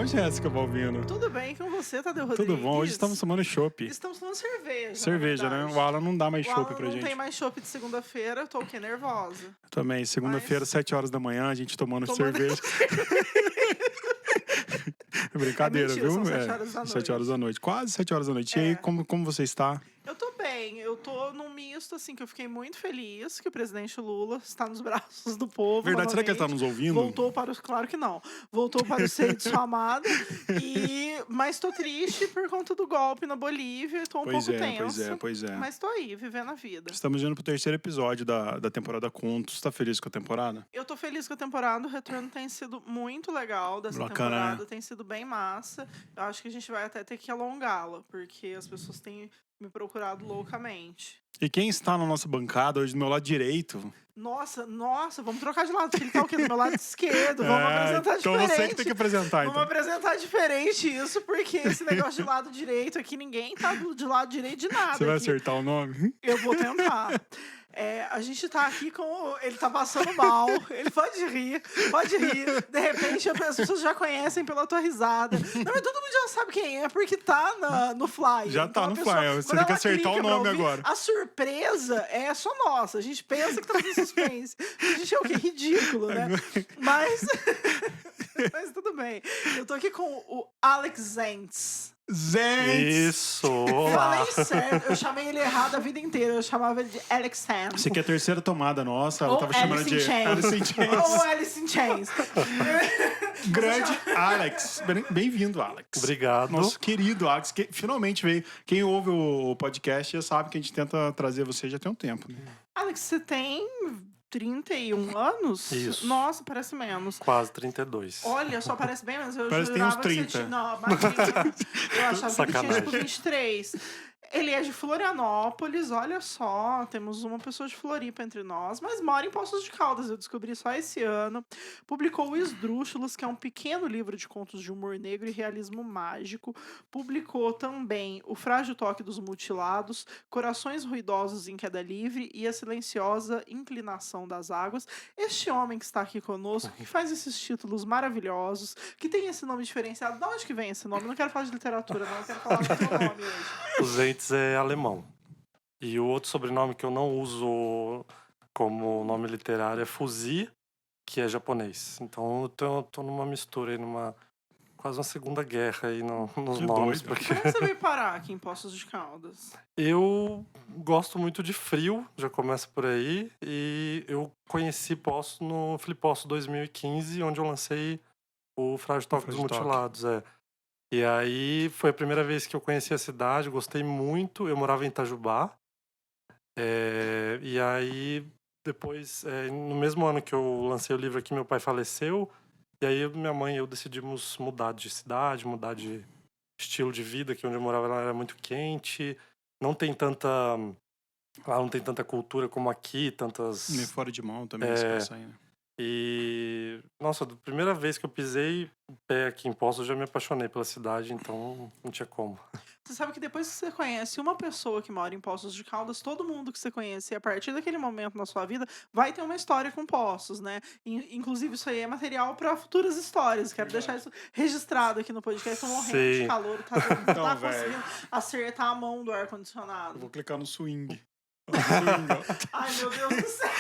bom, Jéssica Balbino? Tudo bem com você, Tadeu Rodrigues? Tudo bom, hoje estamos tomando chopp. Estamos tomando cerveja. Cerveja, né? O Alan não dá mais chopp pra gente. Não tem mais chopp de segunda-feira, eu tô o quê? Nervosa. Também, segunda-feira, 7 horas da manhã, a gente tomando cerveja. Brincadeira, mentira, viu? são 7 horas da noite. 7 horas da noite, quase 7 horas da noite. E aí, como você está? Eu tô bem, eu tô num misto, assim, que eu fiquei muito feliz que o presidente Lula está nos braços do povo. Verdade, será que ele tá nos ouvindo? Claro que não. Voltou para o seio de sua amada. Mas tô triste por conta do golpe na Bolívia, tô um pouco tensa. Pois é. Mas tô aí, vivendo a vida. Estamos indo pro 3º episódio da temporada Contos. Tá feliz com a temporada? Eu tô feliz com a temporada, o retorno tem sido muito legal dessa temporada, né? Tem sido bem massa. Eu acho que a gente vai até ter que alongá-la, porque as pessoas têm me procurado loucamente. E quem está na nossa bancada hoje do meu lado direito? Nossa, vamos trocar de lado, porque ele tá o quê? Do meu lado esquerdo, vamos apresentar diferente. Então você que tem que apresentar, Vamos apresentar diferente isso, porque esse negócio de lado direito aqui, ninguém tá de lado direito de nada. Você vai aqui. acertar o nome? Eu vou tentar. A gente tá aqui com... Ele tá passando mal. Ele pode rir. De repente, as pessoas já conhecem pela tua risada. Não, mas todo mundo já sabe quem é, porque tá no flyer. Já tá no flyer. Você tem que acertar o nome agora. A surpresa é só nossa. A gente pensa que tá no suspense. A gente é o quê? Ridículo, né? Mas tudo bem. Eu tô aqui com o Alex Zentz. Isso! Olá! Falei certo, eu chamei ele errado a vida inteira. Eu chamava ele de Alex Zentz. Você que é a terceira tomada nossa, ela tava chamando de Alice in Chains. Ou Alice in Chains. Grande Alex. Bem-vindo, Alex. Obrigado. Nosso querido Alex, que finalmente veio. Quem ouve o podcast já sabe que a gente tenta trazer você já tem um tempo. Né? Alex, você tem 31 anos? Isso. Nossa, parece menos. Quase 32. Olha, só parece bem menos. Eu parece que tem uns 30. Não, eu achava que tinha tipo 23. Ele é de Florianópolis, olha só, temos uma pessoa de Floripa entre nós, mas mora em Poços de Caldas, eu descobri só esse ano. Publicou o Esdrúxulos, que é um pequeno livro de contos de humor negro e realismo mágico. Publicou também O Frágil Toque dos Mutilados, Corações Ruidosos em Queda Livre e A Silenciosa Inclinação das Águas. Este homem que está aqui conosco, que faz esses títulos maravilhosos, que tem esse nome diferenciado. De onde que vem esse nome? Não quero falar de literatura, não, eu quero falar do seu nome hoje. O Zentz é alemão. E o outro sobrenome que eu não uso como nome literário é Fuzi, que é japonês. Então eu tô numa mistura aí, quase uma segunda guerra aí nos nomes. Porque... Como você veio parar aqui em Poços de Caldas? Eu gosto muito de frio, já começa por aí. E eu conheci Poços no Flipoço 2015, onde eu lancei o Frágil Toque dos Mutilados. E aí foi a primeira vez que eu conheci a cidade, gostei muito. Eu morava em Itajubá. E aí, depois, no mesmo ano que eu lancei o livro aqui, meu pai faleceu. E aí minha mãe e eu decidimos mudar de cidade, mudar de estilo de vida, que onde eu morava lá era muito quente. Lá não tem tanta cultura como aqui, tantas... Nem fora de mão também, essa aí, né? E, nossa, da primeira vez que eu pisei o pé aqui em Poços, eu já me apaixonei pela cidade, então não tinha como. Você sabe que depois que você conhece uma pessoa que mora em Poços de Caldas, todo mundo que você conhece, a partir daquele momento na sua vida, vai ter uma história com Poços, né? Inclusive, isso aí é material para futuras histórias. Quero deixar isso registrado aqui no podcast. Tô morrendo de calor, não tá conseguindo acertar a mão do ar-condicionado. Vou clicar no swing. Ai, meu Deus do céu.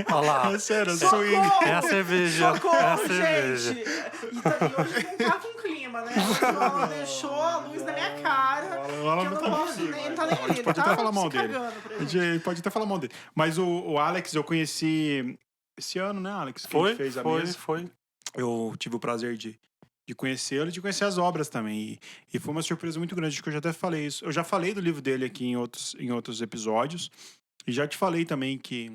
Olha lá. É sério, Socorro! swing. É a cerveja. Socorro, é a cerveja. gente. E hoje não tá com clima, né? Ela deixou a luz na minha cara. Que eu não posso nem... Ele tá nem ali. Ele pode até falar mal se dele. cagando pra gente. Pode até falar mal dele. Mas o Alex eu conheci esse ano, né, Alex? Que a gente fez a mesa. Foi. Eu tive o prazer de conhecê-lo e de conhecer as obras também. E foi uma surpresa muito grande, acho que eu já até falei isso. Eu já falei do livro dele aqui em outros episódios. E já te falei também que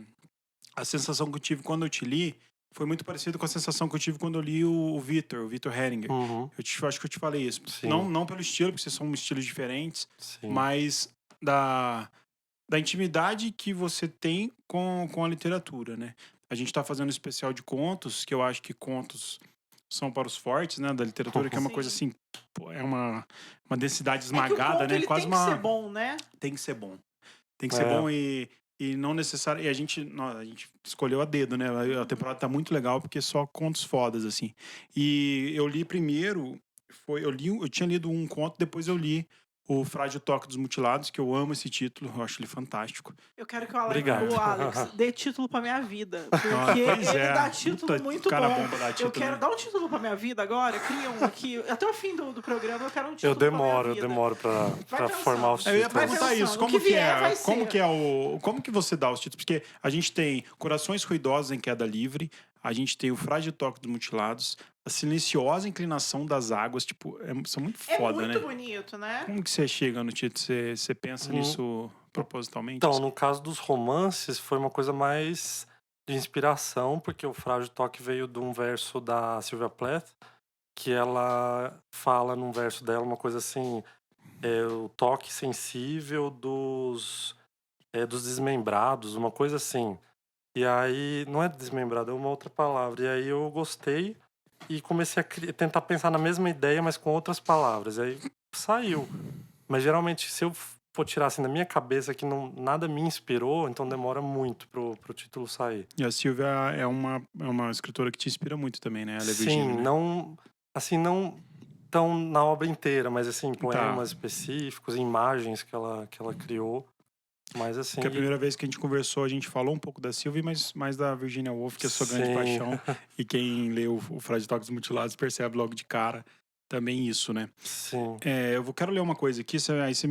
a sensação que eu tive quando eu te li foi muito parecida com a sensação que eu tive quando eu li o Vitor Heringer. Uhum. Acho que eu te falei isso. Sim. Não pelo estilo, porque são estilos diferentes, Sim. mas da intimidade que você tem com a literatura, né? A gente tá fazendo um especial de contos, que eu acho que contos são para os fortes, né, da literatura, que é uma coisa assim, é uma densidade esmagada, né? Ele quase tem que ser bom, né? Tem que ser bom. Tem que ser bom e não necessário. E a gente escolheu a dedo, né? A temporada tá muito legal porque só contos fodas, assim. E eu li primeiro eu tinha lido um conto, depois eu li o Frágil Toque dos Mutilados, que eu amo esse título, eu acho ele fantástico. Eu quero que o Obrigado. Alex dê título pra minha vida. Porque Pois ele é. dá título Puta, muito cara bom. bom pra dar título, Eu quero né? dar um título pra minha vida agora. Cria um aqui. Até o fim do programa eu quero um título Eu pra minha demoro vida. pra pensando. formar os Eu ia títulos. perguntar pensando, isso, o como que que vier é? vai Como ser. que é o. Como que você dá os títulos? Porque a gente tem Corações Ruidosos em Queda Livre, a gente tem o Frágil Toque dos Mutilados, a Silenciosa Inclinação das Águas, tipo, são muito É foda, muito né? bonito, né? Como que você chega no título? Você pensa nisso propositalmente? Então, no caso dos romances, foi uma coisa mais de inspiração, porque o Frágil Toque veio de um verso da Sylvia Plath, que ela fala num verso dela uma coisa assim, o toque sensível dos desmembrados, uma coisa assim. E aí, não é desmembrado, é uma outra palavra. E aí eu gostei e comecei a tentar pensar na mesma ideia, mas com outras palavras. E aí saiu. Mas geralmente, se eu for tirar assim da minha cabeça que nada me inspirou, então demora muito pro título sair. E a Silvia é uma escritora que te inspira muito também, né? Ela é Sim, Virgínia, né? não tão na obra inteira, mas assim, Tá. poemas específicos, imagens que ela criou. Mas assim. Porque a primeira vez que a gente conversou, a gente falou um pouco da Silvia, mas mais da Virginia Woolf, que é a sua grande Sim. paixão. E quem lê o Frágil Toque dos Mutilados percebe logo de cara também isso, né? Sim. Quero ler uma coisa aqui, aí você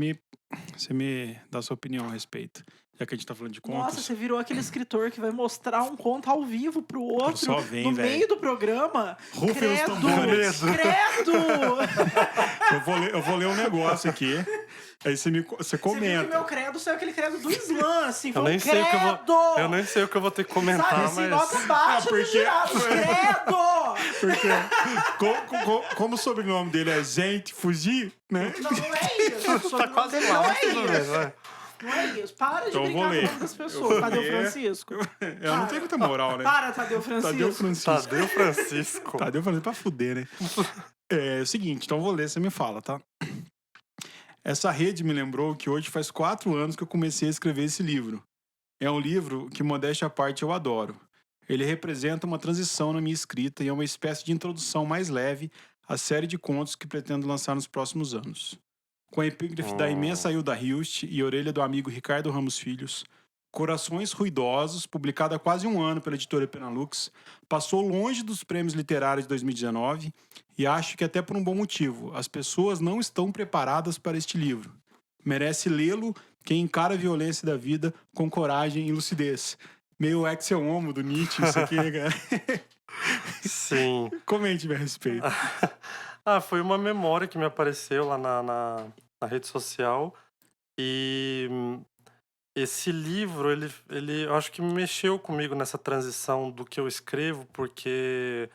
me dá a sua opinião a respeito. Já que a gente tá falando de contos. Nossa, você virou aquele escritor que vai mostrar um conto ao vivo pro outro Só vem, no véio. meio do programa. Rufem os Credo! tambores. Credo! Eu vou ler um negócio aqui. Aí você Você viu que comenta. meu credo saiu aquele credo do Islã, assim. Eu Foi nem um sei o que credo! eu nem sei o que eu vou ter que comentar, Sabe, assim, mas nota baixa porque- dos girados. Credo! Porque, como o sobrenome dele é Gente Fugir, né? Não é isso. tá quase Não lá, é tudo bem, isso. vai. Não é isso. Para de Então eu vou brincar com o ler. nome das Eu pessoas. vou Tadeu ler. Francisco. Eu não tenho muita moral, né? Para, Tadeu Francisco. Tadeu Francisco. Tadeu Francisco. Tadeu falando pra fuder, né? É o seguinte, então eu vou ler, você me fala, tá? Essa rede me lembrou que hoje faz 4 anos que eu comecei a escrever esse livro. É um livro que, modéstia à parte, eu adoro. Ele representa uma transição na minha escrita e é uma espécie de introdução mais leve à série de contos que pretendo lançar nos próximos anos. Com a epígrafe da imensa Hilda Hilst e orelha do amigo Ricardo Ramos Filhos, Corações Ruidosos, publicado há quase um ano pela editora Penalux, passou longe dos prêmios literários de 2019 e acho que até por um bom motivo. As pessoas não estão preparadas para este livro. Merece lê-lo quem encara a violência da vida com coragem e lucidez. Meio Axel Homo do Nietzsche, isso aqui, né, cara? Sim. Comente a respeito. Foi uma memória que me apareceu lá na rede social. E esse livro, ele eu acho que mexeu comigo nessa transição do que eu escrevo, porque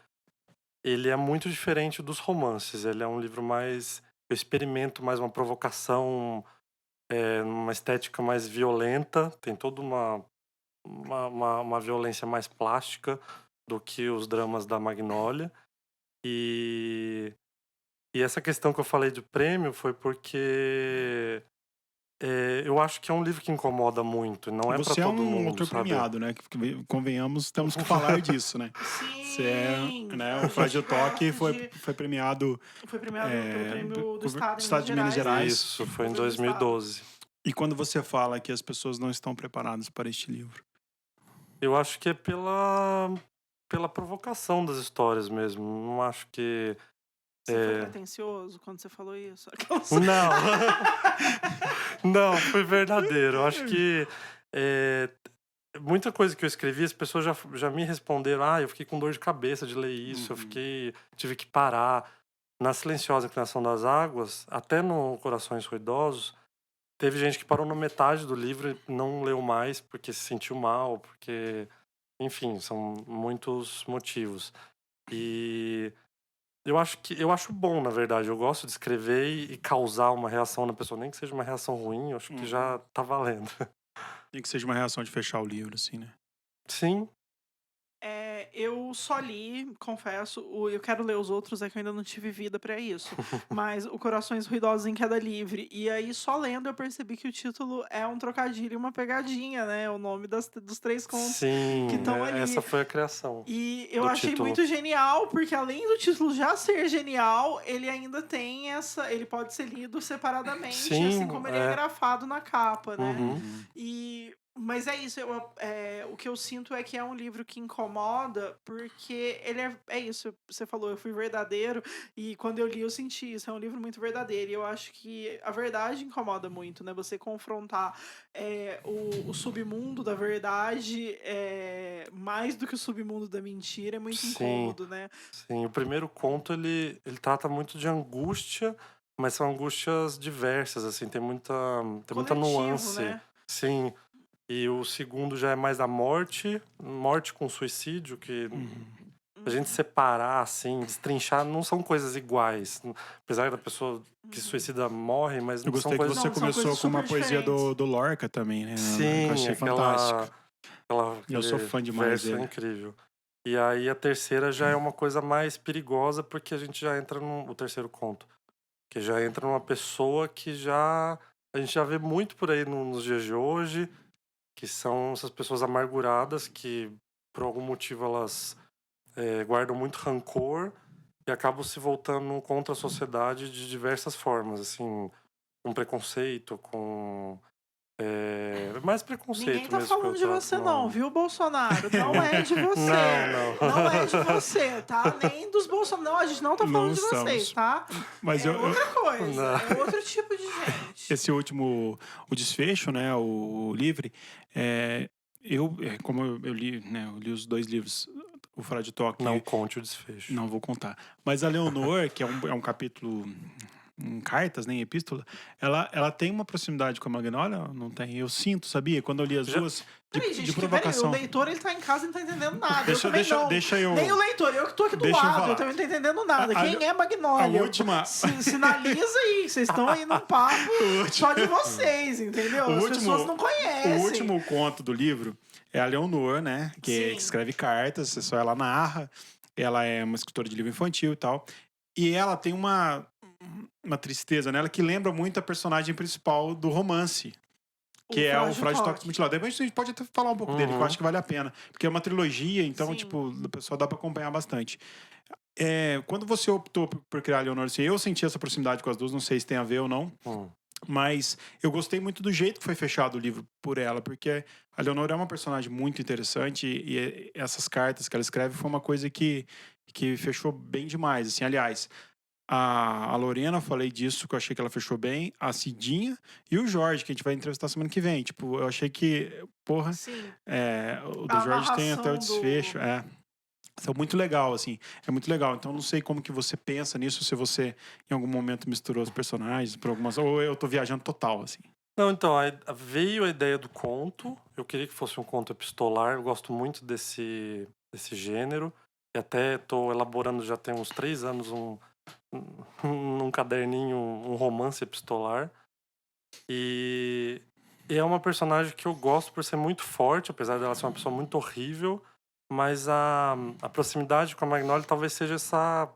ele é muito diferente dos romances. Ele é um livro mais... Eu experimento mais uma provocação, uma estética mais violenta. Tem toda uma violência mais plástica do que os dramas da Magnólia. E essa questão que eu falei de prêmio foi porque eu acho que é um livro que incomoda muito, não é pra Você é todo um mundo, autor sabe? premiado, né? Que, convenhamos, temos que falar disso, né? Sim. Você é, né? O Frágil Toque foi premiado Foi premiado pelo prêmio do Estado Estado de Minas Gerais. Isso, foi em Governo do Estado. 2012. E quando você fala que as pessoas não estão preparadas para este livro? Eu acho que é pela provocação das histórias mesmo. Não acho que... Você foi pretencioso quando você falou isso? Não. Não, foi verdadeiro. Eu acho que muita coisa que eu escrevi, as pessoas já me responderam: eu fiquei com dor de cabeça de ler isso, tive que parar. Na Silenciosa Inclinação das Águas, até no Corações Ruidosos, teve gente que parou na metade do livro e não leu mais porque se sentiu mal, porque, enfim, são muitos motivos. E eu acho bom, na verdade. Eu gosto de escrever e causar uma reação na pessoa, nem que seja uma reação ruim, eu acho que já tá valendo. Nem que seja uma reação de fechar o livro, assim, né? Sim. Eu só li, confesso, eu quero ler os outros, é que eu ainda não tive vida pra isso. Mas o Corações Ruidosos em Queda Livre. E aí, só lendo, eu percebi que o título é um trocadilho e uma pegadinha, né? O nome dos 3 contos Sim, que estão ali. essa foi a criação. E eu do achei título. muito genial, porque além do título já ser genial, ele ainda tem essa. Ele pode ser lido separadamente, Sim, assim como ele é grafado na capa, né? Uhum. Mas é isso, o que eu sinto é que é um livro que incomoda, porque ele é isso, você falou, eu fui verdadeiro, e quando eu li eu senti isso, é um livro muito verdadeiro, e eu acho que a verdade incomoda muito, né? Você confrontar o submundo da verdade mais do que o submundo da mentira é muito incômodo, né? Sim, o primeiro conto, ele trata muito de angústia, mas são angústias diversas, assim, tem muita Coletivo, nuance. né? Sim, e o segundo já é mais da morte com suicídio, que a gente separar, assim, destrinchar, não são coisas iguais. Apesar da pessoa que se suicida morre, mas Eu não gostei são que coisas... você Não, são começou coisas com uma super poesia diferentes. do Lorca também, né? Que eu Sim, achei fantástico. Eu sou fã demais verso dele. é incrível. E aí a terceira já é uma coisa mais perigosa, porque a gente já entra o terceiro conto, que já entra numa pessoa que a gente já vê muito por aí nos dias de hoje, que são essas pessoas amarguradas que por algum motivo elas guardam muito rancor e acabam se voltando contra a sociedade de diversas formas, assim, com preconceito, com mais preconceito Ninguém tá mesmo que eu falando de trato você não, viu, Bolsonaro? Não é de você. Não. Não é de você, tá? Nem dos Bolsonaro. Não, a gente não tá falando Não de vocês, estamos. tá? Mas É outra coisa. Não. É outro tipo de gente. esse último, o desfecho, né? O livre, como eu li, né? Eu li os 2 livros, o Fora de Toque. Não conte o desfecho. Não vou contar. Mas a Leonor, que é um capítulo em cartas, nem epístola, ela tem uma proximidade com a Magnólia? Não tem? Eu sinto, sabia? Quando eu li as duas, Peraí, gente, peraí, o provocação. leitor ele tá em casa e não tá entendendo nada. Deixa- eu também deixa- não. deixa eu- Nem o leitor, eu que tô aqui do deixa eu lado, falar. eu também não tô entendendo nada. A- Quem é Magnólia? a última- Sinaliza aí, vocês estão aí num papo só de vocês, entendeu? As pessoas não conhecem. O último conto do livro é a Leonor, né? Que Sim. escreve cartas, só ela narra. Ela é uma escritora de livro infantil e tal. E ela tem uma tristeza nela que lembra muito a personagem principal do romance. Que é o Frágil Toque Mutilado. Depois a gente pode até falar um pouco dele, que eu acho que vale a pena. Porque é uma trilogia, então, Sim. tipo, o pessoal dá pra acompanhar bastante. Quando você optou por criar a Leonor, assim, eu senti essa proximidade com as duas, não sei se tem a ver ou não. Mas eu gostei muito do jeito que foi fechado o livro por ela, porque a Leonor é uma personagem muito interessante e essas cartas que ela escreve foi uma coisa que fechou bem demais. Assim, aliás, a Lorena, eu falei disso, que eu achei que ela fechou bem, a Cidinha e o Jorge, que a gente vai entrevistar semana que vem. Tipo, eu achei que, porra, Sim. o do Jorge tem até o narração desfecho. São muito legal, assim. É muito legal. Então, não sei como que você pensa nisso, se você, em algum momento, misturou os personagens por algumas... Ou eu tô viajando total, assim. Não, então, veio a ideia do conto. Eu queria que fosse um conto epistolar. Eu gosto muito desse gênero. E até tô elaborando, já tem uns 3 anos, num caderninho, um romance epistolar. E é uma personagem que eu gosto por ser muito forte, apesar dela ser uma pessoa muito horrível. Mas a proximidade com a Magnólia talvez seja essa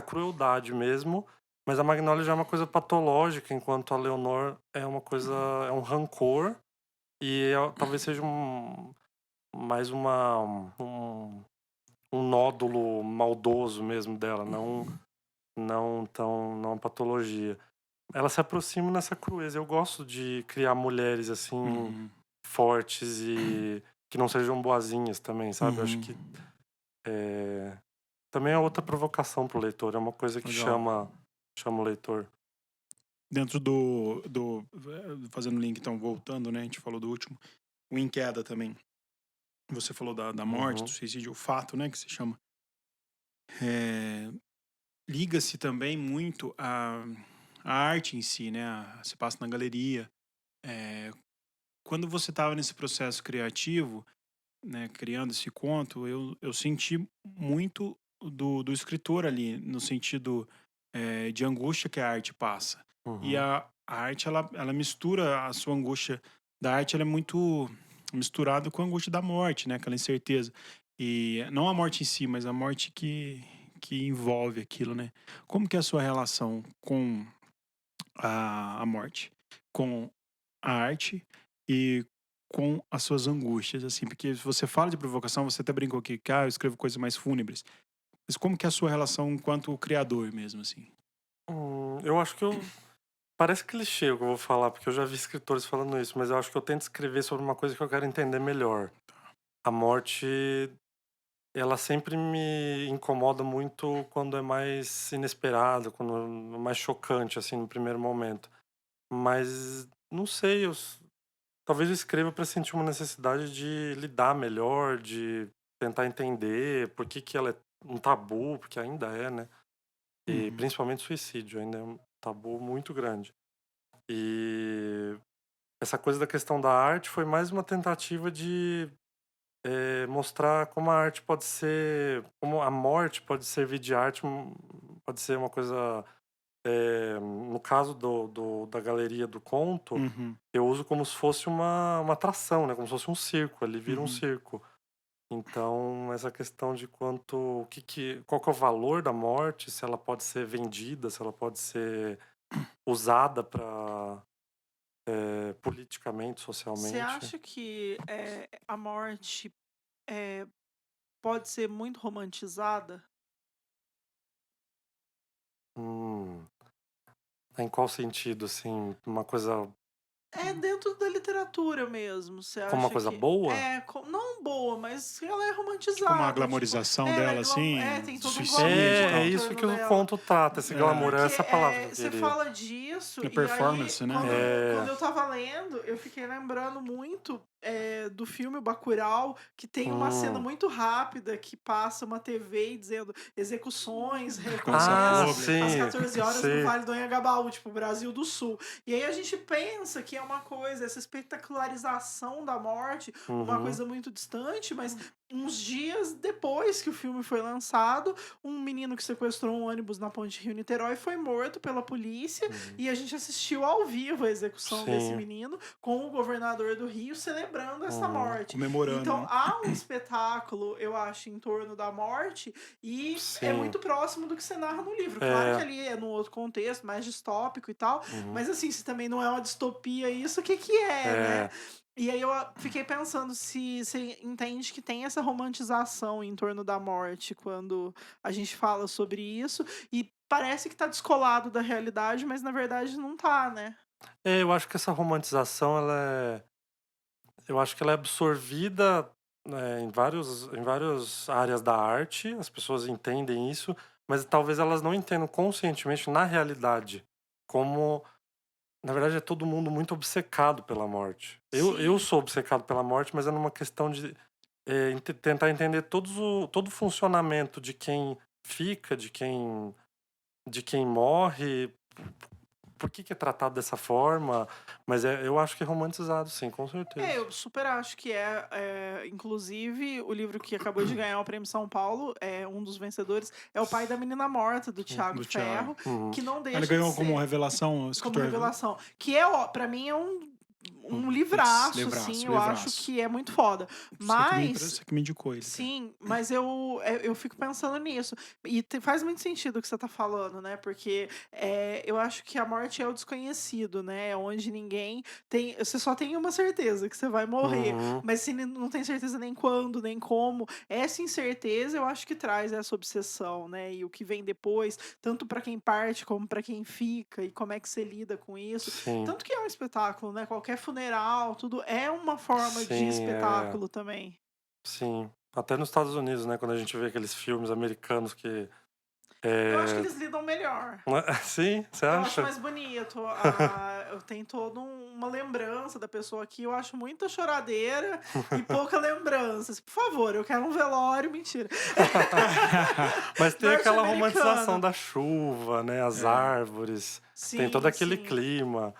crueldade mesmo. Mas a Magnólia já é uma coisa patológica, enquanto a Leonor é uma coisa... é um rancor. E talvez seja mais um nódulo maldoso mesmo dela, não uma patologia. Ela se aproxima nessa crueza. Eu gosto de criar mulheres assim, fortes e que não sejam boazinhas também, sabe? Eu acho que também é outra provocação pro leitor, é uma coisa que chama o leitor. Dentro fazendo link, então, voltando, né? A gente falou do último. O Em Queda também. Você falou da morte, do suicídio, o fato, né? Que se chama. Liga-se também muito a arte em si, né? Se passa na galeria. Quando você estava nesse processo criativo, né, criando esse conto, eu senti muito do escritor ali, no sentido de angústia que a arte passa. E a arte, ela mistura a sua angústia da arte, ela é muito misturada com a angústia da morte, né? Aquela incerteza. E não a morte em si, mas a morte que envolve aquilo, né? Como que é a sua relação com a morte? Com a arte e com as suas angústias, assim? Porque você fala de provocação, você até brincou aqui que eu escrevo coisas mais fúnebres. Mas como que é a sua relação enquanto criador mesmo, assim? Eu acho que parece clichê o que eu vou falar, porque eu já vi escritores falando isso, mas eu acho que eu tento escrever sobre uma coisa que eu quero entender melhor. A morte, ela sempre me incomoda muito quando é mais inesperado, quando é mais chocante, assim, no primeiro momento. Mas, não sei, talvez eu escreva para sentir uma necessidade de lidar melhor, de tentar entender por que ela é um tabu, porque ainda é, né? E principalmente suicídio, ainda é um tabu muito grande. E essa coisa da questão da arte foi mais uma tentativa de mostrar como a arte pode ser, como a morte pode servir de arte, pode ser uma coisa. No caso da galeria do conto, eu uso como se fosse uma atração, né? Como se fosse um circo, ali vira um circo. Então, essa questão de qual que é o valor da morte, se ela pode ser vendida, se ela pode ser usada para politicamente, Você socialmente. acha que a morte pode ser muito romantizada? Hum, em qual sentido, assim, uma coisa É dentro da literatura mesmo. Você como uma acha coisa que. boa? Não boa, mas ela é Tipo uma romantizada. Tipo, glamorização ela dela, assim, tem todo um suicídio glamour e É tal. em isso torno que o dela. conto trata, esse glamour, é Porque essa palavra que eu você queria. fala disso, É e aí, performance, né? quando eu tava lendo, eu fiquei lembrando muito do filme Bacurau, que tem uma cena Hum. muito rápida que passa uma TV dizendo execuções, Ah, recomeço às sim, 14 horas no sim. Vale do Anhangabaú, tipo, Brasil do Sul. E aí a gente pensa que é uma coisa, essa espetacularização da morte, uma coisa muito distante, mas uns dias depois que o filme foi lançado, um menino que sequestrou um ônibus na ponte Rio-Niterói foi morto pela polícia e a gente assistiu ao vivo a execução desse Sim. menino com o governador do Rio celebrando essa morte. Comemorando, Então né? há um espetáculo, eu acho, em torno da morte e é Sim. muito próximo do que você narra no livro. Claro que ali é num outro contexto, mais distópico e tal, mas assim, se também não é uma distopia isso, o que que né? E aí eu fiquei pensando se você entende que tem essa romantização em torno da morte quando a gente fala sobre isso e parece que tá descolado da realidade, mas na verdade não tá, né? Eu acho que essa romantização, eu acho que ela é absorvida, né, em várias áreas da arte, as pessoas entendem isso, mas talvez elas não entendam conscientemente na realidade como, na verdade, é todo mundo muito obcecado pela morte. Eu Sim. sou obcecado pela morte, mas é numa questão de tentar entender todo o funcionamento de quem fica, de quem morre, por que é tratado dessa forma, mas eu acho que é romantizado, sim, com certeza. Eu super acho que inclusive, o livro que acabou de ganhar o Prêmio São Paulo, um dos vencedores, é O Pai da Menina Morta, do Thiago Do Thiago. Ferro, que não deixa Ele de ganhou como ser revelação, como escritor. revelação. Que pra mim é um Livraço, livraço, eu livraço. acho que é muito foda. Você que me indicou ele. Sim, mas eu fico pensando nisso. E faz muito sentido o que você tá falando, né? Porque eu acho que a morte é o desconhecido, né? É onde ninguém tem. Você só tem uma certeza que você vai morrer. Mas você não tem certeza nem quando, nem como. Essa incerteza eu acho que traz essa obsessão, né? E o que vem depois, tanto pra quem parte como pra quem fica, e como é que você lida com isso. Sim. Tanto que é um espetáculo, né? Qualquer funeral, tudo é uma forma de Sim, espetáculo também. Sim. Até nos Estados Unidos, né? Quando a gente vê aqueles filmes americanos que. Eu acho que eles lidam melhor. Sim, você Eu acho acha? mais bonito. Eu tenho toda uma lembrança da pessoa aqui. Eu acho muita choradeira e pouca lembrança. Por favor, eu quero um velório. Mentira. Mas tem aquela Norte-americano. romantização da chuva, né? As árvores. Tem Sim, todo aquele sim. clima.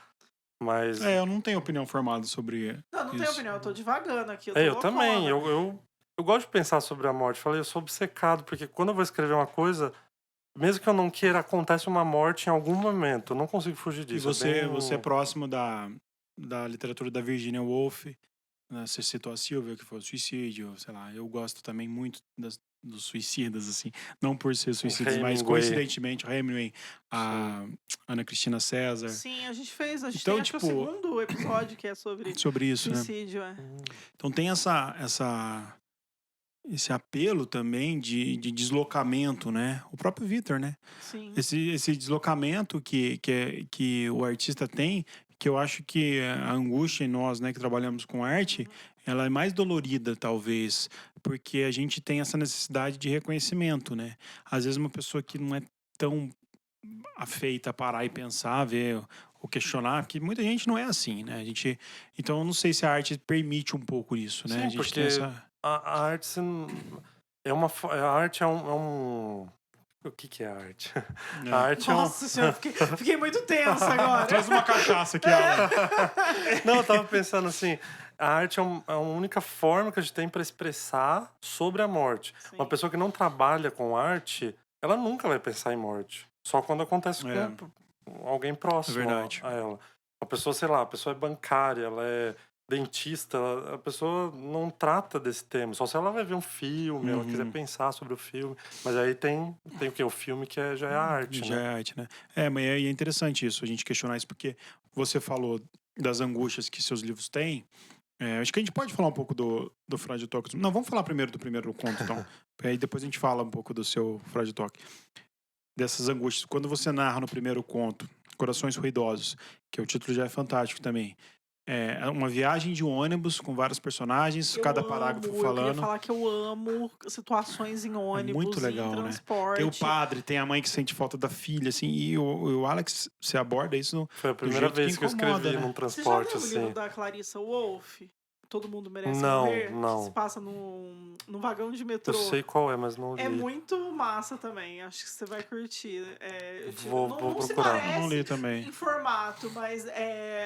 Mas. eu não tenho opinião formada sobre Não tenho isso. opinião. Eu tô devagando aqui. Eu também. Eu gosto de pensar sobre a morte. Falei, eu sou obcecado, porque quando eu vou escrever uma coisa, mesmo que eu não queira, acontece uma morte em algum momento. Eu não consigo fugir E disso. você é próximo da literatura da Virginia Woolf, né, você citou a Silvia, que foi o suicídio, sei lá, eu gosto também muito dos suicidas, assim, não por ser suicidas, mas coincidentemente o Hemingway, a Ana Cristina César. Sim, a gente tem Então, acho que o segundo episódio que é sobre isso, suicídio, né? Então tem esse apelo também de deslocamento, né? O próprio Vitor, né? Sim. Esse deslocamento que o artista tem, que eu acho que a angústia em nós, né, que trabalhamos com arte, ela é mais dolorida, talvez, porque a gente tem essa necessidade de reconhecimento, né? Às vezes uma pessoa que não é tão afeita a parar e pensar, ver ou questionar, porque muita gente não é assim, né? Então eu não sei se a arte permite um pouco isso, né? Sim, a gente porque tem essa... a arte a arte é um... O que é a arte? A arte Nossa senhora, fiquei muito tensa agora. Traz uma cachaça aqui, Alan. Não, eu tava pensando assim, a arte é a única forma que a gente tem para expressar sobre a morte. Sim. Uma pessoa que não trabalha com arte, ela nunca vai pensar em morte. Só quando acontece com alguém próximo a ela. A pessoa, sei lá, a pessoa é bancária, ela é dentista, a pessoa não trata desse tema. Só se ela vai ver um filme, ela quiser pensar sobre o filme. Mas aí tem o quê? O filme que já é a arte, Já né? é arte, né? Mas é interessante isso, a gente questionar isso, porque você falou das angústias que seus livros têm. Acho que a gente pode falar um pouco do Freud Talk. Não, vamos falar primeiro do primeiro conto, então. Aí depois a gente fala um pouco do seu Freud Talk. Dessas angústias. Quando você narra no primeiro conto, Corações Ruidosos, que o título já é fantástico também. É uma viagem de ônibus com vários personagens, cada parágrafo falando. Eu queria falar que eu amo situações em ônibus, muito legal, em transporte. Né? Tem o padre, tem a mãe que sente falta da filha, assim, e o Alex, você aborda isso Foi a primeira vez que eu escrevi num transporte, assim. Você já leu o livro da Clarissa Wolff? Todo Mundo Merece Morrer? Não. Que se passa num vagão de metrô. Eu sei qual é, mas não li. É muito massa também. Acho que você vai curtir. Vou não procurar. Se parece não li também. em formato, mas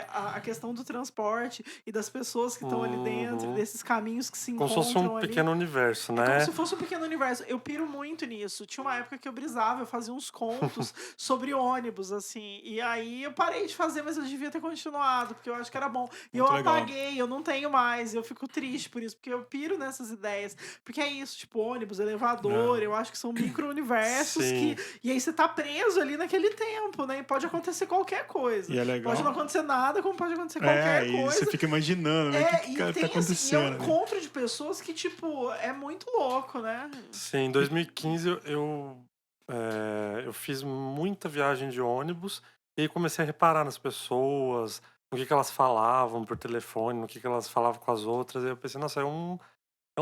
a questão do transporte e das pessoas que estão ali dentro, desses caminhos que se encontram como se fosse um ali. pequeno universo, né? É como se fosse um pequeno universo. Eu piro muito nisso. Tinha uma época que eu brisava, eu fazia uns contos sobre ônibus, assim. E aí eu parei de fazer, mas eu devia ter continuado, porque eu acho que era bom. E eu apaguei, eu não tenho mais. Eu fico triste por isso, porque eu piro nessas ideias. Porque é isso, tipo, ônibus, elevador, eu acho que são micro-universos que... E aí você tá preso ali naquele tempo, né? E pode acontecer qualquer coisa. E é legal. Pode não acontecer nada, como pode acontecer qualquer coisa. E você fica imaginando, né? O que tá acontecendo. Assim, é um encontro de pessoas que, tipo, é muito louco, né? Sim, em 2015 eu fiz muita viagem de ônibus e aí comecei a reparar nas pessoas, no que elas falavam por telefone, no que elas falavam com as outras. E eu pensei, nossa, é um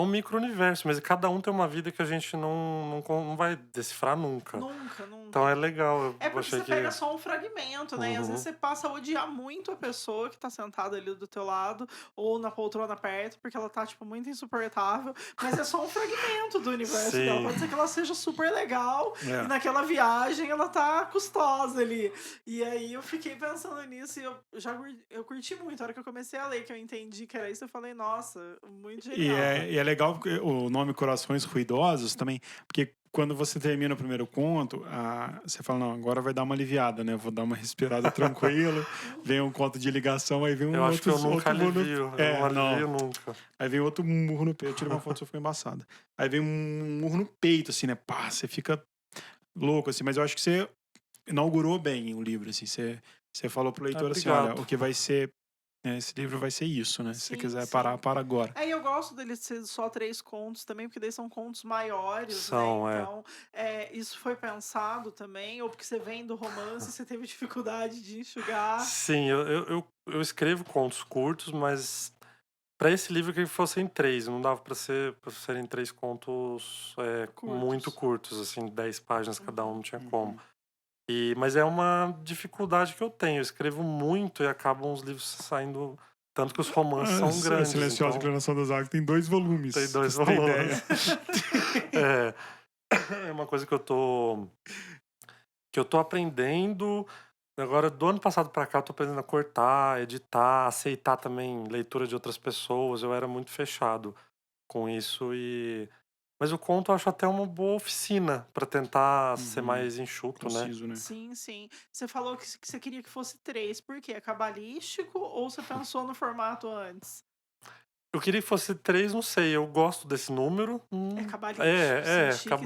micro-universo, mas cada um tem uma vida que a gente não vai decifrar nunca. Nunca. Então é legal. É porque você pega só um fragmento, né? E às vezes você passa a odiar muito a pessoa que tá sentada ali do teu lado, ou na poltrona perto, porque ela tá, tipo, muito insuportável. Mas é só um fragmento do universo dela. Pode ser que ela seja super legal, e naquela viagem ela tá custosa ali. E aí eu fiquei pensando nisso e eu curti muito. A hora que eu comecei a ler, que eu entendi que era isso, eu falei, nossa, muito genial. E é legal o nome Corações Ruidosos também, porque quando você termina o primeiro conto, você fala, não, agora vai dar uma aliviada, né? Vou dar uma respirada tranquilo, vem um conto de ligação, aí vem um acho que eu nunca alivio, não nunca. Aí vem outro murro no peito, eu tirei uma foto, só ficou embaçada. Aí vem um murro no peito, assim, né? Pá, você fica louco, assim, mas eu acho que você inaugurou bem o livro, assim, você falou pro leitor assim, olha, o que vai ser esse livro vai ser isso, né? Se você quiser parar, para agora. E eu gosto dele ser só 3 contos também, porque daí são contos maiores, né? Então, isso foi pensado também, ou porque você vem do romance e você teve dificuldade de enxugar. Sim, eu escrevo contos curtos, mas para esse livro eu queria que fossem 3, não dava para serem 3 contos muito curtos, assim, 10 páginas cada um, não tinha como. Mas é uma dificuldade que eu tenho. Eu escrevo muito e acabam os livros saindo. Tanto que os romances são grandes. A Silenciosa Inclinação das Águas tem 2 volumes. Tem 2 volumes. É uma coisa que eu tô aprendendo. Agora, do ano passado pra cá, eu tô aprendendo a cortar, editar, aceitar também leitura de outras pessoas. Eu era muito fechado com isso Mas o conto eu acho até uma boa oficina pra tentar ser mais enxuto, conciso, né? Sim. Você falou que você queria que fosse 3. Por quê? É cabalístico ou você pensou no formato antes? Eu queria que fosse 3, não sei. Eu gosto desse número. É cabalístico.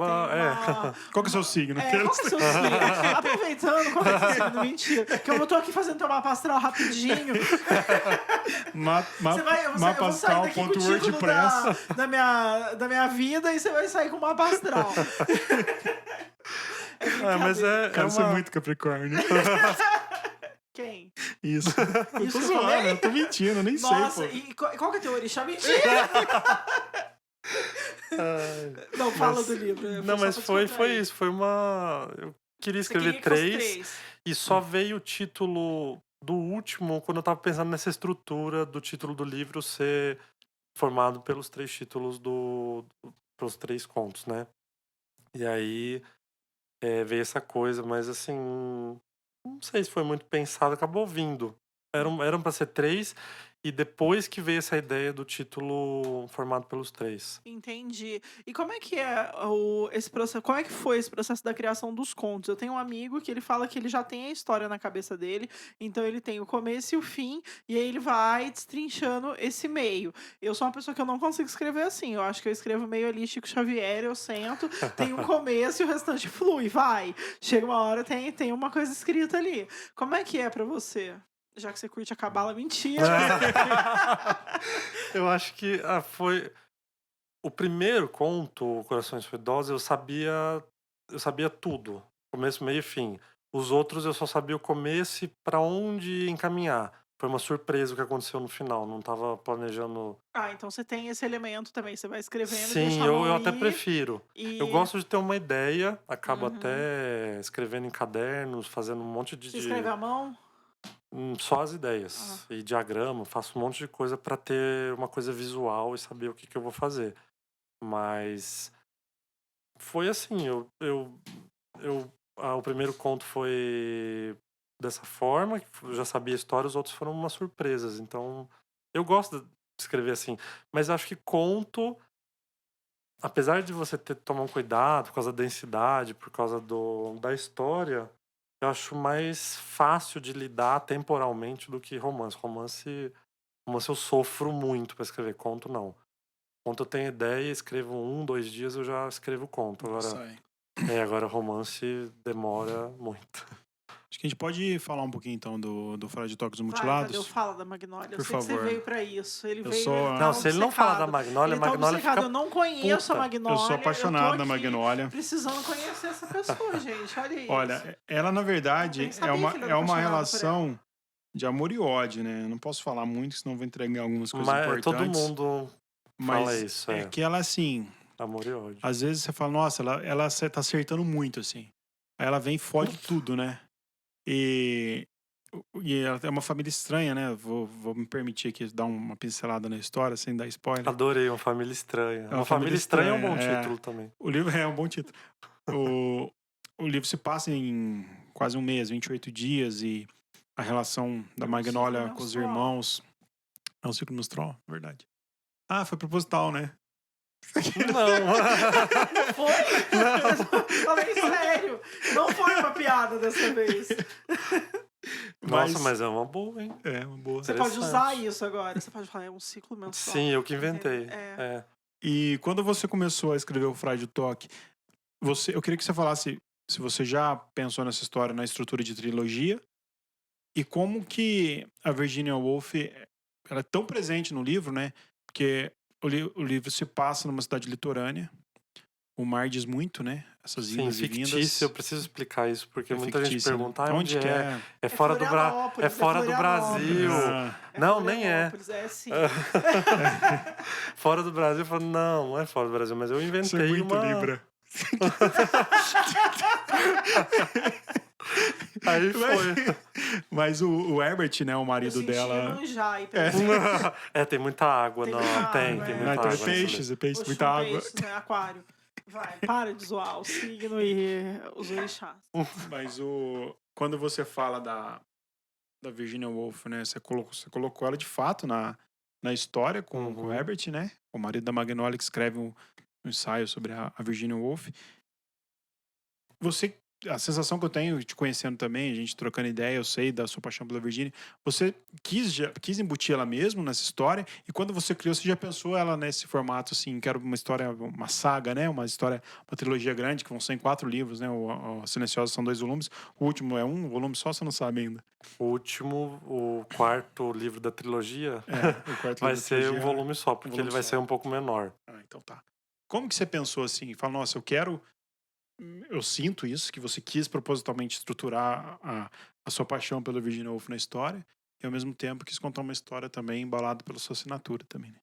Qual que é o seu signo? Qual que é o seu signo? Aproveitando, qual é o seu signo? Mentira. Que eu tô aqui fazendo teu mapa astral rapidinho. Mapa astral.wordpress da minha vida e você vai sair com o mapa astral. Mas Cara, você é muito Capricórnio. Quem? Isso. Eu tô zoando, eu tô mentindo, eu nem sei, pô. Nossa, e qual que é a teu orixá? Mentira! Não, fala do livro. Não, mas foi isso. Foi uma... Eu queria escrever 3 e só veio o título do último quando eu tava pensando nessa estrutura do título do livro ser formado pelos 3 títulos pelos 3 contos, né? E aí veio essa coisa, mas assim... Não sei se foi muito pensado, acabou vindo. Eram pra ser 3, e depois que veio essa ideia do título formado pelos 3. Entendi. E como é que é esse processo? Como é que foi esse processo da criação dos contos? Eu tenho um amigo que ele fala que ele já tem a história na cabeça dele, então ele tem o começo e o fim, e aí ele vai destrinchando esse meio. Eu sou uma pessoa que eu não consigo escrever assim. Eu acho que eu escrevo meio ali Chico Xavier, eu sento, tem um começo e o restante flui, vai. Chega uma hora, tem uma coisa escrita ali. Como é que é pra você? Já que você curte a cabala, mentira. Eu acho que foi... O primeiro conto, Corações Ruidosos, eu sabia tudo. Começo, meio e fim. Os outros eu só sabia o começo e pra onde encaminhar. Foi uma surpresa o que aconteceu no final. Não tava planejando... Então você tem esse elemento também. Você vai escrevendo e Sim, deixa eu até prefiro. E... Eu gosto de ter uma ideia. Acabo até escrevendo em cadernos, fazendo um monte de... Você escreve à mão? Só as ideias. E diagrama, faço um monte de coisa pra ter uma coisa visual e saber o que eu vou fazer. Mas foi assim, o primeiro conto foi dessa forma, eu já sabia a história, os outros foram umas surpresas. Então, eu gosto de escrever assim. Mas acho que conto, apesar de você ter que tomar um cuidado por causa da densidade, por causa da história, eu acho mais fácil de lidar temporalmente do que romance. Romance eu sofro muito pra escrever, conto não. Conto eu tenho ideia, escrevo 1, 2 dias, eu já escrevo conto. Agora romance demora muito. Acho que a gente pode falar um pouquinho, então, do Frade Toques Mutilados. Eu falo da Magnólia. Por sei favor. que você veio pra isso. Ele veio... Não, se ele não falar da Magnólia, a Magnólia fica Eu não conheço puta. a Magnólia. Eu sou apaixonado na Magnólia. Precisando conhecer essa pessoa, gente. Olha isso. Olha, ela, na verdade, é uma relação de amor e ódio, né? Eu não posso falar muito, senão vou entregar algumas coisas importantes. Todo mundo fala isso. É que ela, assim... Amor e ódio. Às vezes você fala, nossa, ela tá acertando muito, assim. Aí ela vem e fode tudo, né? E ela é uma família estranha, né? Vou me permitir aqui dar uma pincelada na história, sem dar spoiler. Adorei, Uma Família Estranha. Uma Família Estranha é um bom título também. O livro é um bom título. O livro se passa em quase um mês, 28 dias, e a relação da Magnólia com os irmãos... É um ciclo menstrual, verdade. Foi proposital, né? Não foi? Não. Falei sério. Não foi uma piada dessa vez. Nossa, mas é uma boa, hein? É uma boa. Você pode usar isso agora. Você pode falar, é um ciclo menstrual. Sim, eu que inventei. E quando você começou a escrever o Frade Toque, eu queria que você falasse se você já pensou nessa história na estrutura de trilogia e como que a Virginia Woolf ela é tão presente no livro, né? Porque o livro se passa numa cidade litorânea. O mar diz muito, né? Essas idas e vindas. Fictício, eu preciso explicar isso, porque muita gente pergunta onde que é? É fora do Brasil. Não, nem é. É sim. Fora do Brasil, eu falo, não é fora do Brasil, mas eu inventei Isso é muito Libra. Aí foi. Mas o Herbert, né, o marido dela... Tem muita água. Tem muita água. Então é peixes, muita água. Peixes, né? Aquário. Vai, para de zoar o signo e os orixás. Mas quando você fala da Virginia Woolf, né, você colocou ela de fato na história com o Herbert, né? O marido da Magnólia, que escreve um ensaio sobre a Virginia Woolf. Você a sensação que eu tenho te conhecendo também, a gente trocando ideia, eu sei da sua paixão pela Virginia, você quis embutir ela mesmo nessa história, e quando você criou, você já pensou ela nesse formato, assim, quero uma história, uma saga, né? Uma história, uma trilogia grande, que vão ser em 4 livros, né? O Silenciosa são 2 volumes, o último é um volume só, você não sabe ainda. O último, o quarto livro da trilogia, O quarto vai livro da ser um trilogia, volume só, porque volume ele vai só. ser um pouco menor. Então tá. Como que você pensou assim? Fala, nossa, eu sinto isso, que você quis propositalmente estruturar a sua paixão pela Virginia Woolf na história, e ao mesmo tempo quis contar uma história também embalada pela sua assinatura também, né?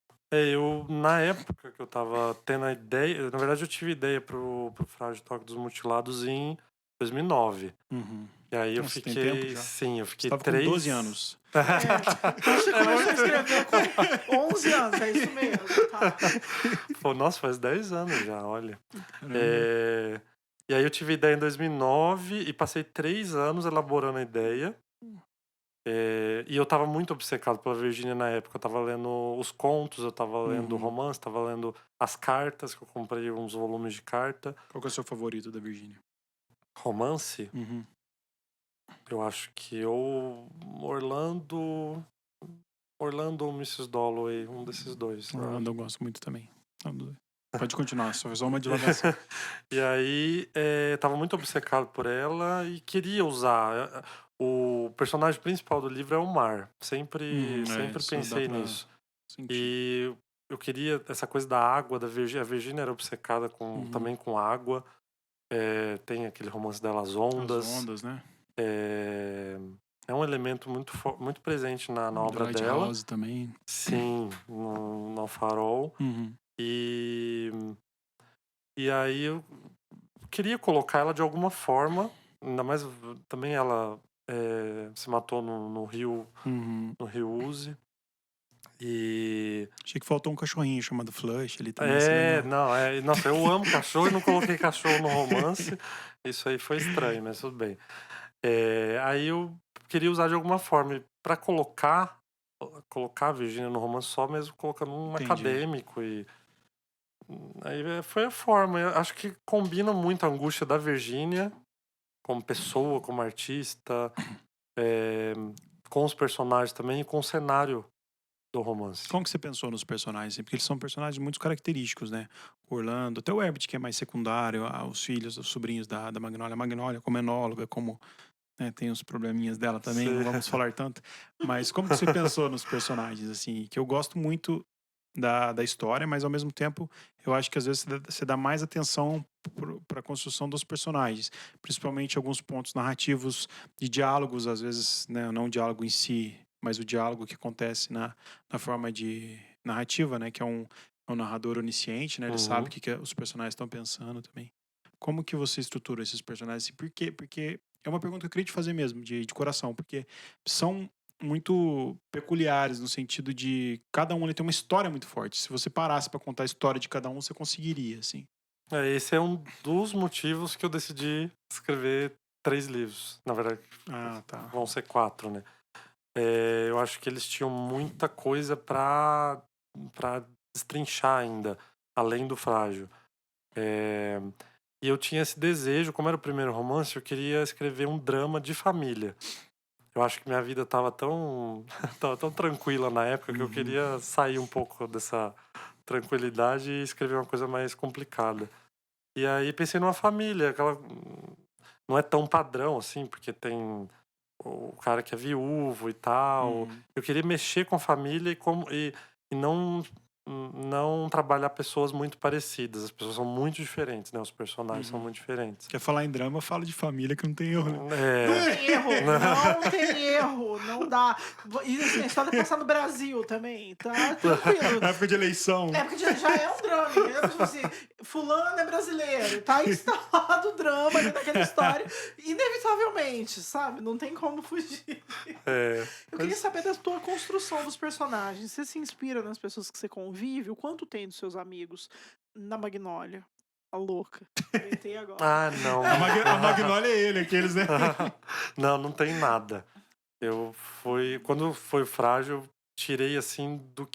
Na época que eu tava tendo a ideia, na verdade eu tive ideia pro Frágil Toque dos Mutilados em 2009. Uhum. E aí eu Nossa, tem tempo fiquei, já. sim, eu Você fiquei estava 3... com 12 anos. Então você começou a escrever com 11 anos, é isso mesmo, tá? Pô, nossa, faz 10 anos já, olha. Caramba. E aí eu tive ideia em 2009 e passei 3 anos elaborando a ideia. E eu tava muito obcecado pela Virginia na época. Eu tava lendo os contos, eu tava lendo romance, tava lendo as cartas, que eu comprei uns volumes de carta. Qual que é o seu favorito da Virginia? Romance, eu acho que Orlando ou Mrs. Dalloway, um desses dois. Orlando eu gosto muito também. Pode continuar, só uma divagação. E aí, tava muito obcecado por ela e queria usar. O personagem principal do livro é o mar. Sempre Isso pensei dá pra nisso. sentir. E eu queria essa coisa da água, da Virgínia. A Virgínia era obcecada também com água. Tem aquele romance dela, As Ondas. As ondas, né? É um elemento muito presente na obra The dela. Lighthouse também. Sim, no Farol. E aí eu queria colocar ela de alguma forma, ainda mais também ela se matou no rio Uzi. E achei que faltou um cachorrinho chamado Flush ali também. Legal. nossa, eu amo cachorro e não coloquei cachorro no romance. Isso aí foi estranho, mas tudo bem. Aí eu queria usar de alguma forma e para colocar a Virgínia no romance só mesmo colocando um acadêmico e aí foi a forma. Eu acho que combina muito a angústia da Virgínia como pessoa, como artista, com os personagens também e com o cenário do romance. Como que você pensou nos personagens? Porque eles são personagens muito característicos, né? O Orlando, até o Herbert, que é mais secundário, os filhos, os sobrinhos da Magnolia. A Magnolia, como enóloga, como tem os probleminhas dela também, não vamos falar tanto. Mas como que você pensou nos personagens, assim? Que eu gosto muito da história, mas ao mesmo tempo eu acho que às vezes você dá mais atenção para a construção dos personagens, principalmente alguns pontos narrativos de diálogos, às vezes, né, não o diálogo em si, mas o diálogo que acontece na forma de narrativa, né, que é um narrador onisciente, né, ele sabe o que os personagens estão pensando também. Como que você estrutura esses personagens? Por quê? Porque é uma pergunta que eu queria te fazer mesmo, de coração, porque são muito peculiares no sentido de cada um ele tem uma história muito forte. Se você parasse para contar a história de cada um, você conseguiria, assim. Esse é um dos motivos que eu decidi escrever 3 livros. Na verdade, vão ser 4, né? Eu acho que eles tinham muita coisa para destrinchar ainda, além do Frágil. E eu tinha esse desejo, como era o primeiro romance, eu queria escrever um drama de família. Eu acho que minha vida tava tão tranquila na época que eu queria sair um pouco dessa tranquilidade e escrever uma coisa mais complicada. E aí pensei numa família, não é tão padrão assim, porque tem o cara que é viúvo e tal. Eu queria mexer com a família e não trabalhar pessoas muito parecidas. As pessoas são muito diferentes, né? Os personagens são muito diferentes. Quer falar em drama, fala de família que não tem erro, né? Não tem erro, não tem erro, não dá. E assim, a história passar no Brasil também, tá tranquilo. Na época de eleição. Porque já é um drama, entendeu? Tipo assim, fulano é brasileiro, tá instalado o drama ali naquela história, inevitavelmente, sabe? Não tem como fugir. Eu queria saber da tua construção dos personagens. Você se inspira nas pessoas que você convive? O quanto tem dos seus amigos na Magnólia? A louca. Inventei agora. Ah, não. A Magnólia é ele, aqueles, né? Não tem nada. Quando foi Frágil, eu tirei, assim, do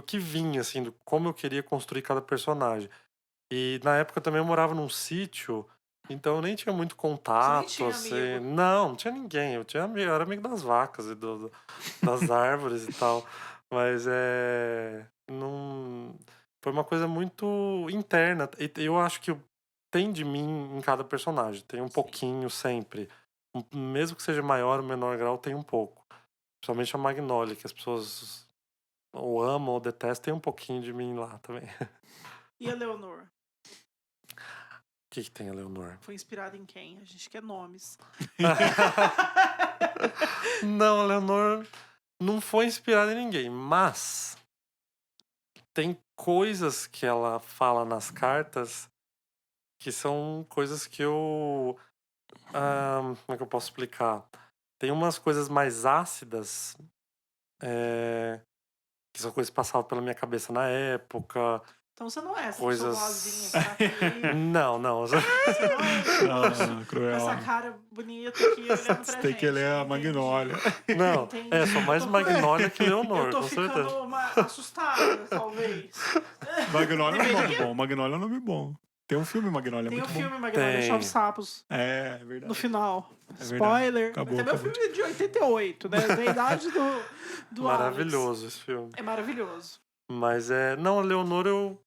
que vinha, assim, como eu queria construir cada personagem. E na época também eu morava num sítio Então eu nem tinha muito contato, tinha assim. amigo? Não tinha ninguém. Eu era amigo das vacas e das árvores e tal. Mas não. Foi uma coisa muito interna. E eu acho que tem de mim em cada personagem. Tem um pouquinho sempre. Mesmo que seja maior ou menor grau, tem um pouco. Principalmente a Magnolia, que as pessoas ou amam ou detestam, tem um pouquinho de mim lá também. E a Leonor? O que tem a Leonor? Foi inspirada em quem? A gente quer nomes. Não, a Leonor não foi inspirada em ninguém, mas tem coisas que ela fala nas cartas que são coisas que eu. Como é que eu posso explicar? Tem umas coisas mais ácidas, que são coisas que passavam pela minha cabeça na época. Então você não é essa Coisas- pessoa boazinha que tá aqui. Não. Você não é esse moço Não, com cruel. essa cara bonita aqui olhando pra Você gente. tem que ler a entendi. Magnolia. Não, Entendi. sou mais Eu tô- Magnolia que Leonor, Eu tô com ficando certeza. assustada, talvez. Magnolia é um nome Deveria? bom. Magnolia é um nome bom. Tem um filme Magnolia, Tem o muito filme bom. Magnolia Tem. Chove Sapos É no verdade. final. verdade. Spoiler. Acabou, Também o acabou. filme é de 88, né? Da idade do Maravilhoso esse filme. Alex. É maravilhoso. Mas Não, a Leonor eu.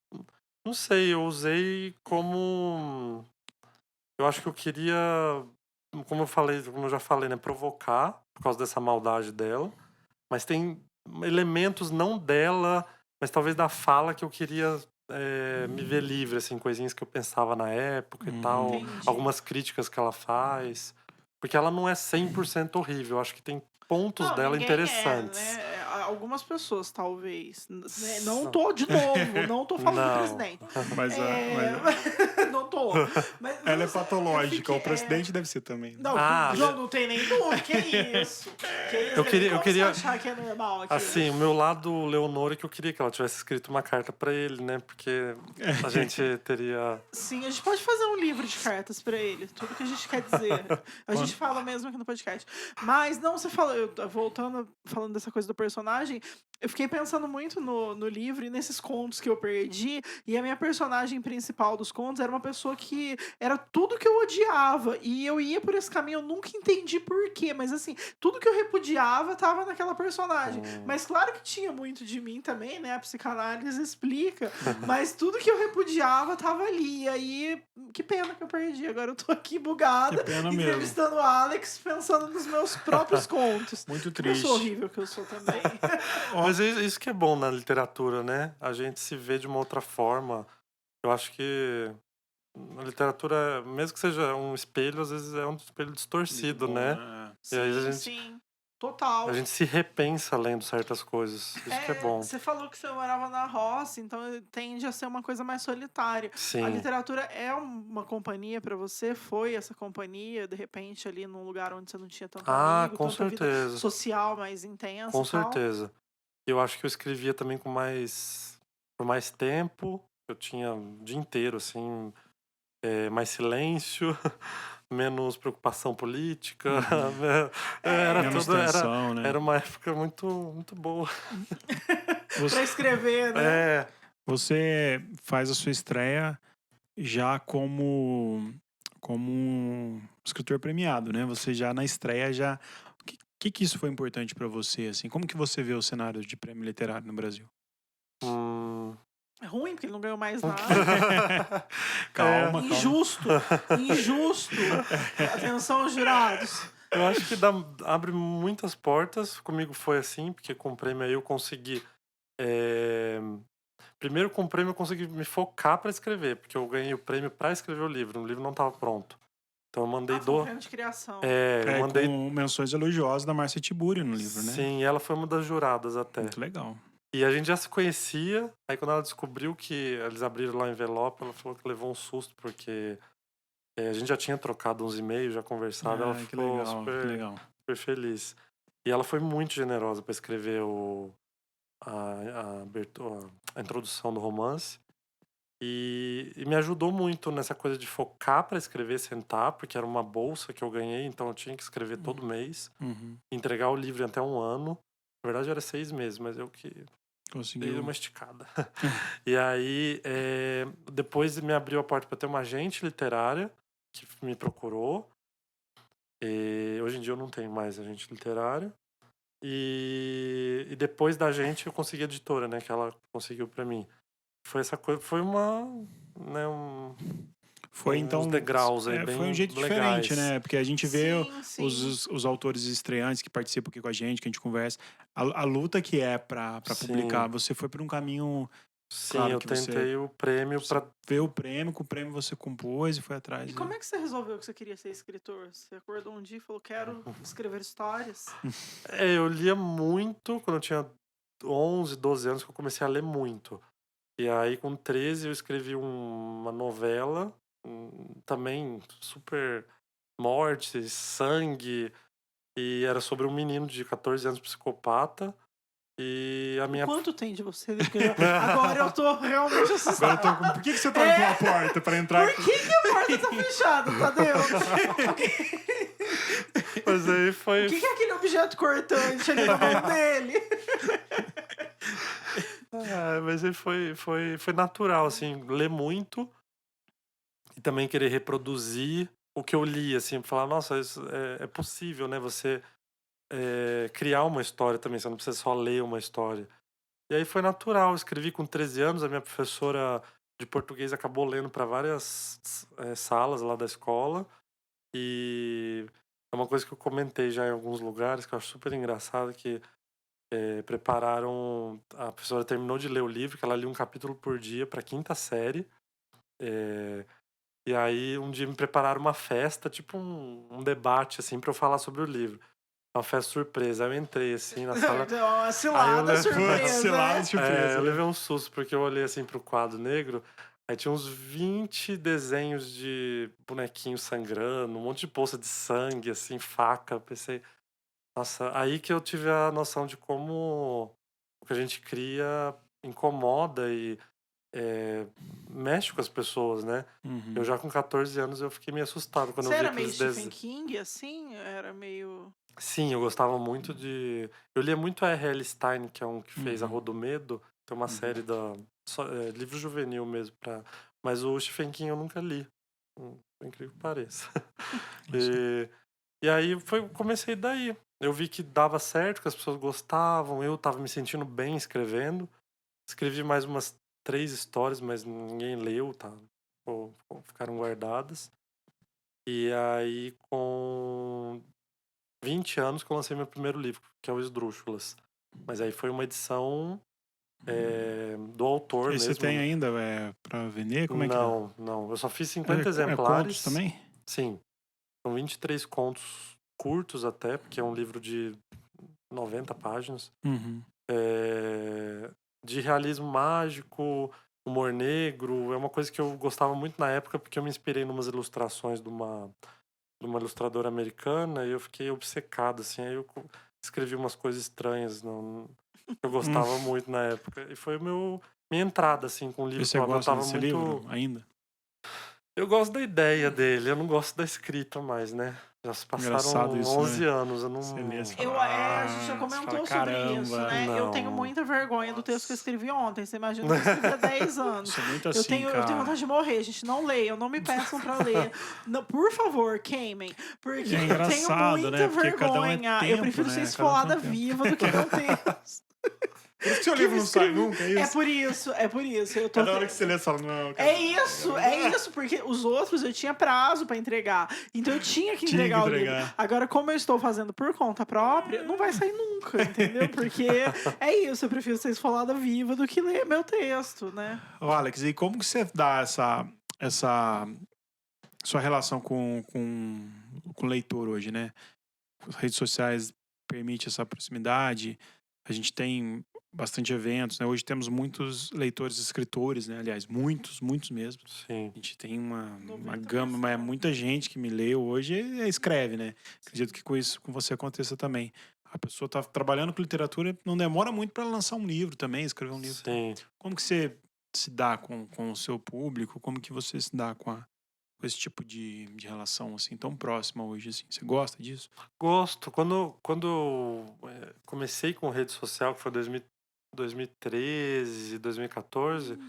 Não sei, eu usei como. Eu acho que eu queria. Como eu já falei, né? Provocar, por causa dessa maldade dela. Mas tem elementos não dela, mas talvez da fala que eu queria me ver livre, assim, coisinhas que eu pensava na época e tal. Entendi. Algumas críticas que ela faz. Porque ela não é 100% horrível. Eu acho que tem pontos Não, dela ninguém interessantes. né? Algumas pessoas, talvez. Não Não. tô, de novo, não tô falando do Não. presidente. Mas, Não tô. Mas, ela é não sei, patológica. eu O presidente deve ser também. Não, Ah, não tem nem dúvida. Que isso? Que isso? Eu queria- Como eu queria- você achar que é normal aqui? Assim, o meu lado Leonor é que eu queria que ela tivesse escrito uma carta pra ele, né? Porque a gente teria. Sim, a gente pode fazer um livro de cartas pra ele. Tudo que a gente quer dizer. A gente fala mesmo aqui no podcast. Mas não, você falou, voltando, falando dessa coisa do personagem, eu fiquei pensando muito no livro e nesses contos que eu perdi. E a minha personagem principal dos contos era uma pessoa que era tudo que eu odiava. E eu ia por esse caminho, eu nunca entendi por quê. Mas assim, tudo que eu repudiava tava naquela personagem. Mas claro que tinha muito de mim também, né? A psicanálise explica. Mas tudo que eu repudiava tava ali. E aí, que pena que eu perdi. Agora eu tô aqui bugada, Que pena mesmo. entrevistando o Alex, pensando nos meus próprios contos. Muito Eu triste. sou horrível que eu sou também. Mas isso que é bom na literatura, né? A gente se vê de uma outra forma. Eu acho que a literatura, mesmo que seja um espelho, às vezes é um espelho distorcido, Muito bom, né? E aí a gente- Sim. Total. A gente se repensa lendo certas coisas. Isso que é bom. Você falou que você morava na roça, então tende a ser uma coisa mais solitária. A Sim, literatura é uma companhia pra você? Foi essa companhia, de repente, ali num lugar onde você não tinha tanto amigo, com tanta vida certeza. social mais intensa Com e tal? certeza. Eu acho que eu escrevia também por mais tempo. Eu tinha o dia inteiro, assim, mais silêncio, menos preocupação política. né? Menos tensão, né? Era uma época muito, muito boa. Pra escrever, né? Você faz a sua estreia já como um escritor premiado, né? Você já na estreia já que isso foi importante pra você assim? Como que você vê o cenário de prêmio literário no Brasil? Hum, É ruim, porque ele não ganhou mais nada. Calma. Injusto. Injusto. Atenção, jurados. Eu acho que abre muitas portas. Comigo foi assim, porque com o prêmio aí eu consegui. Primeiro, com o prêmio, eu consegui me focar pra escrever, porque eu ganhei o prêmio pra escrever o livro não tava pronto. Então eu mandei Foi um prêmio de criação. eu mandei. Com menções elogiosas da Márcia Tiburi no livro, né? Sim, ela foi uma das juradas até. Muito legal. E a gente já se conhecia, aí quando ela descobriu que eles abriram lá o envelope, ela falou que levou um susto, porque a gente já tinha trocado uns e-mails, já conversado, ela que ficou legal, que super, legal. super feliz. E ela foi muito generosa para escrever a introdução do romance. E me ajudou muito nessa coisa de focar para escrever, sentar, porque era uma bolsa que eu ganhei, então eu tinha que escrever todo mês, entregar o livro em até um ano. Na verdade era 6 meses, mas eu que dei Conseguiu. uma esticada. E aí, depois me abriu a porta para ter uma agente literária, que me procurou. E hoje em dia eu não tenho mais agente literário. E depois da gente eu consegui a editora, né? Que ela conseguiu pra mim. Foi essa coisa, foi uma, né, Foi então. uns degraus aí bem foi um jeito legais. diferente, né? Porque a gente vê Sim. os autores estreantes que participam aqui com a gente, que a gente conversa. A luta que é pra Sim. publicar, você foi por um caminho. Sim, Claro eu que tentei o prêmio Você pra. vê o prêmio, com o prêmio você compôs e foi atrás. E como é que você resolveu que você queria ser escritor? Você acordou um dia e falou, quero escrever histórias? Eu lia muito quando eu tinha 11, 12 anos, que eu comecei a ler muito. E aí, com 13, eu escrevi uma novela, também super morte, sangue, e era sobre um menino de 14 anos psicopata. E a minha. Quanto tem de você? Porque agora eu tô realmente assustada. Agora eu tô com... Por que você trancou a porta pra entrar? Por que a porta tá fechada, Tadeu? Mas aí foi. O que é aquele objeto cortante ali na mão dele? Mas aí foi natural, assim, ler muito e também querer reproduzir o que eu li, assim, falar, nossa, isso é possível, né? Você criar uma história também, você não precisa só ler uma história. E aí foi natural, eu escrevi com 13 anos, a minha professora de português acabou lendo para várias salas lá da escola, e é uma coisa que eu comentei já em alguns lugares, que eu acho super engraçado, que prepararam, a professora terminou de ler o livro, que ela lia um capítulo por dia para quinta série, e aí um dia me prepararam uma festa, tipo um debate, assim, para eu falar sobre o livro. Uma festa surpresa. Aí eu entrei assim na sala. Deu uma cilada surpresa. Cilada surpresa. Eu levei um susto, porque eu olhei assim pro quadro negro. Aí tinha uns 20 desenhos de bonequinhos sangrando, um monte de poça de sangue, assim, faca. Eu pensei, nossa, aí que eu tive a noção de como o que a gente cria incomoda e mexe com as pessoas, né? Uhum. Eu já com 14 anos eu fiquei meio assustado quando Você eu vi era meio aqueles Stephen desenhos. King, assim? Era meio... Sim, eu gostava muito de. Eu lia muito a R.L. Stein, que é um que fez A Rua do Medo. Tem uma série livro juvenil mesmo. Mas o Stephen King eu nunca li. Por incrível que pareça. E aí comecei daí. Eu vi que dava certo, que as pessoas gostavam. Eu tava me sentindo bem escrevendo. Escrevi mais umas 3 histórias, mas ninguém leu, tá? Ficaram guardadas. E aí, com 20 anos que eu lancei meu primeiro livro, que é o Esdrúxulas. Mas aí foi uma edição do autor E mesmo. você tem ainda pra vender? Como é que é? Não. Eu só fiz 50 exemplares. Contos também? Sim. São 23 contos curtos até, porque é um livro de 90 páginas. Uhum. De realismo mágico, humor negro. É uma coisa que eu gostava muito na época, porque eu me inspirei em umas ilustrações de uma ilustradora americana, e eu fiquei obcecado, assim, aí eu escrevi umas coisas estranhas que eu gostava muito na época, e foi minha entrada, assim, com o livro. E você gosta desse livro ainda? Eu gosto da ideia dele, eu não gosto da escrita mais, né? Já se passaram isso, 11 né? anos, eu não... a gente já comentou sobre isso, né? Não. Eu tenho muita vergonha do texto que eu escrevi ontem. Você imagina que eu escrevi há 10 anos. Isso é muito assim, eu tenho vontade de morrer, gente. Não leiam, não me peçam pra ler. Não, por favor, queimem. Porque É eu tenho muita né? Porque cada um é vergonha. tempo, Eu prefiro né? ser Cada um esfolada tem um viva do que não texto. Por isso que seu livro não sai nunca, é isso? É por isso. Eu tô... Cada hora que você lê, você fala, não... É isso, porque os outros eu tinha prazo pra entregar. Então eu tinha que entregar o livro. Agora, como eu estou fazendo por conta própria, não vai sair nunca, entendeu? Porque é isso, eu prefiro ser esfolada viva do que ler meu texto, né? Ô, Alex, e como que você dá essa sua relação com o leitor hoje, né? As redes sociais permitem essa proximidade, a gente tem bastante eventos, né? Hoje temos muitos leitores e escritores, né? Aliás, muitos mesmo. Sim. A gente tem uma gama, mas muita gente que me lê hoje escreve, né? Acredito que com você aconteça também. A pessoa está trabalhando com literatura, não demora muito para lançar um livro também, escrever um livro. Sim. Como que você se dá com o seu público? Como que você se dá com esse tipo de relação assim tão próxima hoje? Assim? Você gosta disso? Gosto. Quando eu comecei com rede social, que foi 2013, 2014,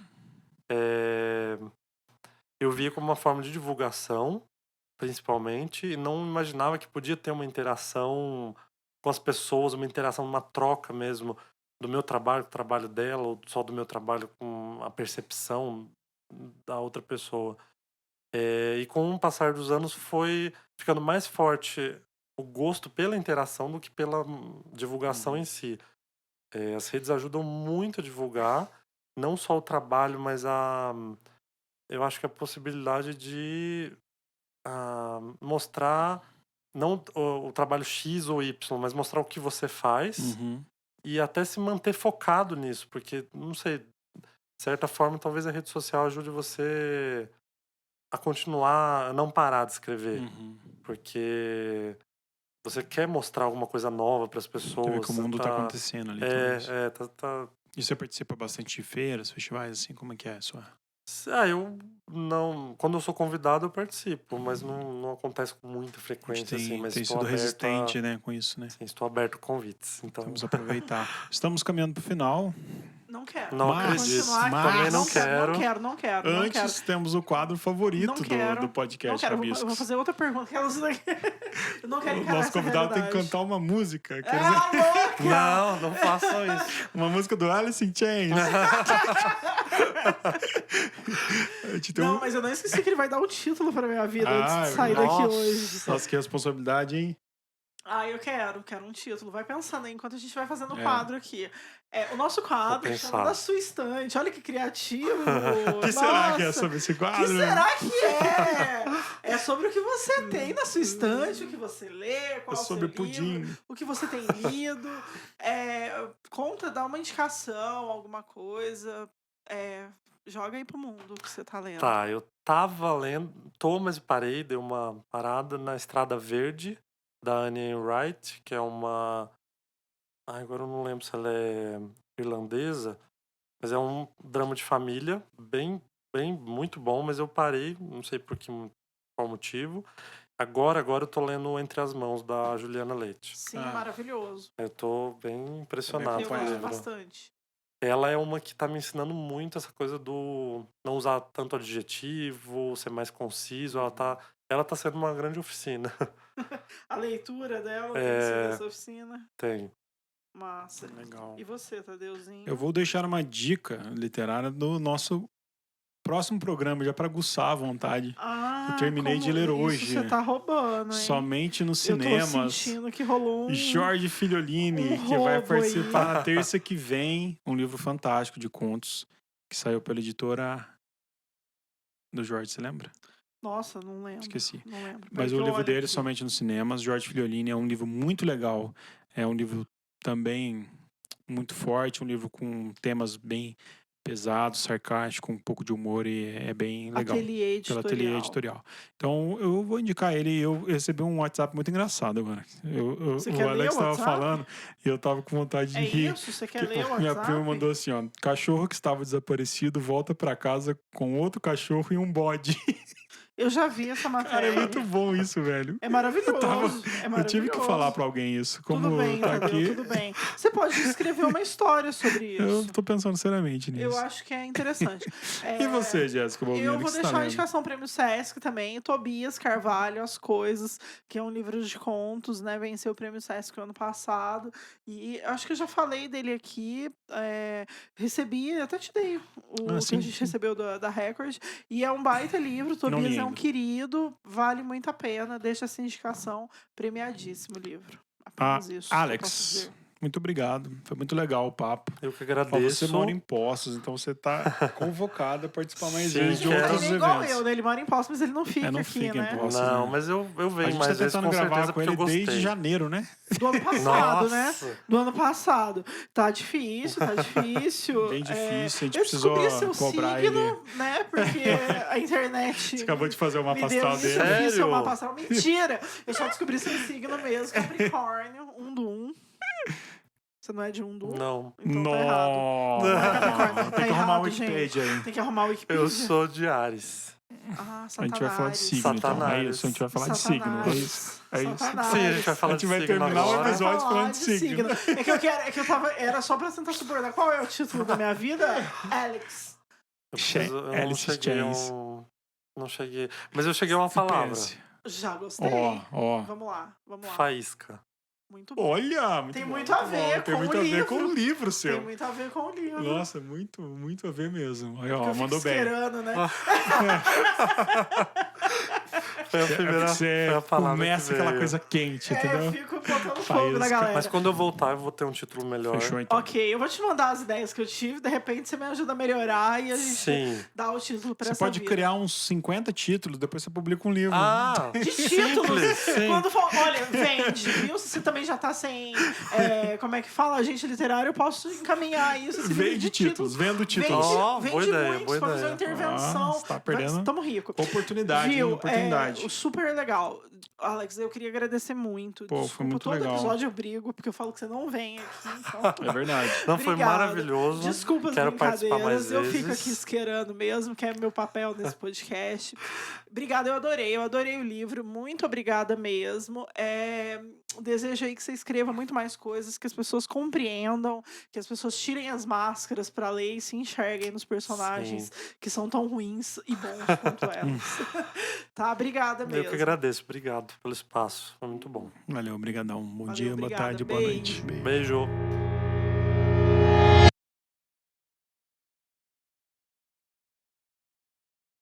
eu via como uma forma de divulgação principalmente, e não imaginava que podia ter uma interação com as pessoas, uma interação, uma troca mesmo do meu trabalho, do trabalho dela, ou só do meu trabalho com a percepção da outra pessoa. E com o passar dos anos foi ficando mais forte o gosto pela interação do que pela divulgação em si. As redes ajudam muito a divulgar, não só o trabalho, mas eu acho que a possibilidade de mostrar não o trabalho X ou Y, mas mostrar o que você faz e até se manter focado nisso, porque, não sei, de certa forma, talvez a rede social ajude você a continuar, a não parar de escrever, porque você quer mostrar alguma coisa nova para as pessoas. Quer ver que o mundo tá acontecendo ali. Tá. E você participa bastante de feiras, festivais, assim, como é que é a sua... Eu não... Quando eu sou convidado, eu participo, mas não acontece com muita frequência, assim. Mas tem sido resistente, né, com isso, né? Sim, estou aberto a convites, então... Vamos aproveitar. Estamos caminhando pro final. Não quero. Não acredito. Também não quero. Não quero. Antes, temos o quadro favorito do podcast. Não quero. Eu vou fazer outra pergunta. Eu não quero encarar o nosso convidado tem que realidade. cantar uma música. Não façam isso. Uma música do Alice in Chains. Não, mas eu não esqueci que ele vai dar um título pra minha vida antes de sair daqui hoje. Nossa, que responsabilidade, hein? Eu quero um título. Vai pensando aí enquanto a gente vai fazendo o quadro aqui. O nosso quadro chama Da Sua Estante. Olha que criativo. O que será que é sobre esse quadro? O que será que é? É sobre o que você tem na sua estante, o que você lê, qual o seu livro, o que você tem lido. Conta, dá uma indicação, alguma coisa. Joga aí pro mundo o que você tá lendo. Tá, eu tava lendo, mas parei, dei uma parada na Estrada Verde, da Anne Wright, que é uma... agora eu não lembro se ela é irlandesa, mas é um drama de família, bem, muito bom, mas eu parei, não sei qual motivo. Agora eu tô lendo Entre as Mãos, da Juliana Leite. Sim, maravilhoso. Eu tô bem impressionado com o livro. Bastante. Ela é uma que tá me ensinando muito essa coisa do não usar tanto adjetivo, ser mais conciso. Ela tá sendo uma grande oficina. A leitura dela tem sido essa oficina? Tem. Massa. Legal. E você, Tadeuzinho? Eu vou deixar uma dica literária do nosso próximo programa, já para aguçar à vontade. Eu terminei de ler hoje. Você tá roubando, hein? Somente nos cinemas. Eu tô sentindo que rolou Jorge Filiolini, que vai participar na terça que vem. Um livro fantástico de contos que saiu pela editora do Jorge, você lembra? Nossa, não lembro. Esqueci. Não lembro. Mas o livro dele, Somente nos Cinemas, Jorge Filiolini, é um livro muito legal. É um livro também muito forte, um livro com temas bem pesado, sarcástico, um pouco de humor, e é bem legal. Pelo Ateliê Editorial. Então, eu vou indicar ele. Eu recebi um WhatsApp muito engraçado agora. O Alex estava falando e eu tava com vontade de rir. Isso? Você quer ler o WhatsApp? Minha prima mandou assim, ó: cachorro que estava desaparecido volta para casa com outro cachorro e um bode. Eu já vi essa matéria. Cara, é muito bom isso, velho. É maravilhoso. Eu tive que falar pra alguém isso. Como tudo bem, tá aqui... tudo bem. Você pode escrever uma história sobre isso. Eu tô pensando seriamente nisso. Eu acho que é interessante. E você, Jéssica? Eu vou deixar a indicação Prêmio Sesc também. Tobias Carvalho, As Coisas, que é um livro de contos, né? Venceu o Prêmio Sesc no ano passado. E acho que eu já falei dele aqui. Recebi, até te dei que a gente recebeu da Record. E é um baita livro. Tobias é um querido, vale muito a pena. Deixa essa indicação. Premiadíssimo livro. Apenas isso. Alex, muito obrigado. Foi muito legal o papo. Eu que agradeço. Você mora em Poços, então você tá convocado a participar mais vezes de ele outros é eventos. Igual eu, né? Ele mora em Poços, mas ele não fica não aqui, fica né? Em Poços, não, né? mas eu venho mais vezes, com certeza, com ele desde janeiro, né? Do ano passado, né? Do ano passado. Tá difícil. Bem difícil, a gente eu precisou cobrar signo, ele. Né? Porque a internet... Você acabou de fazer o mapa astral dele. Sério? O mapa astral. Mentira! Eu só descobri seu signo mesmo, Capricórnio, 1 do 1. Você não é de 1 do 1? Não. Então tá errado. Não é Capricórnio, Tem que arrumar o Wikipedia aí. Tem que arrumar o Wikipedia. Eu sou de Ares. Satanás. A gente vai falar de signo, então. É isso, a gente vai falar de signo. É isso. Sim, a gente vai falar de signo. A gente vai terminar o episódio falando de signo. Era só pra tentar subornar. Qual é o título da minha vida? Alex. Eu não cheguei. Mas eu cheguei a uma palavra. Já gostei. Ó. Vamos lá. Faísca. Muito bom. Olha, Tem bom, muito a ver Tem com muito o a ver livro. com o livro seu. Tem muito a ver com o livro. Nossa, muito a ver mesmo. Aí, Porque ó, eu mandou fico bem. esquerando, né? Foi a primeira Você foi a palavra começa que aquela veio. coisa quente, Eu entendeu? fico botando fogo Faísca. na galera. Mas quando eu voltar, eu vou ter um título melhor. Fechou, então. Ok, eu vou te mandar as ideias que eu tive, de repente você me ajuda a melhorar e a gente Sim. dá o título pra Você essa pode vida. criar uns 50 títulos, depois você publica um livro. Ah, De títulos. sim. Quando for, olha, vende, viu? Se você também já tá sem, como é que fala, agente literário, eu posso encaminhar isso. Esse livro Vende títulos, vendo títulos. Ó, Vende boa ideia, muitos boa pra fazer uma ideia. intervenção. Você tá perdendo Estamos ricos. oportunidade, hein? Viu? Oportunidade. Super legal. Alex, eu queria agradecer muito. Pô, foi Desculpa, muito todo legal. episódio eu brigo, porque eu falo que você não vem aqui. Então... É verdade. Não, foi Obrigada. maravilhoso. Desculpa as Quero participar brincadeiras, mais eu vezes. fico aqui esquerando mesmo, que é meu papel nesse podcast. Obrigada, eu adorei o livro, muito obrigada mesmo. Desejo aí que você escreva muito mais coisas, que as pessoas compreendam, que as pessoas tirem as máscaras pra ler e se enxerguem nos personagens que são tão ruins e bons quanto elas. Tá, obrigada mesmo. Eu que agradeço, obrigado pelo espaço. Foi muito bom. Valeu, obrigadão. Bom Valeu, dia, boa obrigada, tarde, boa beijo. noite. Beijo.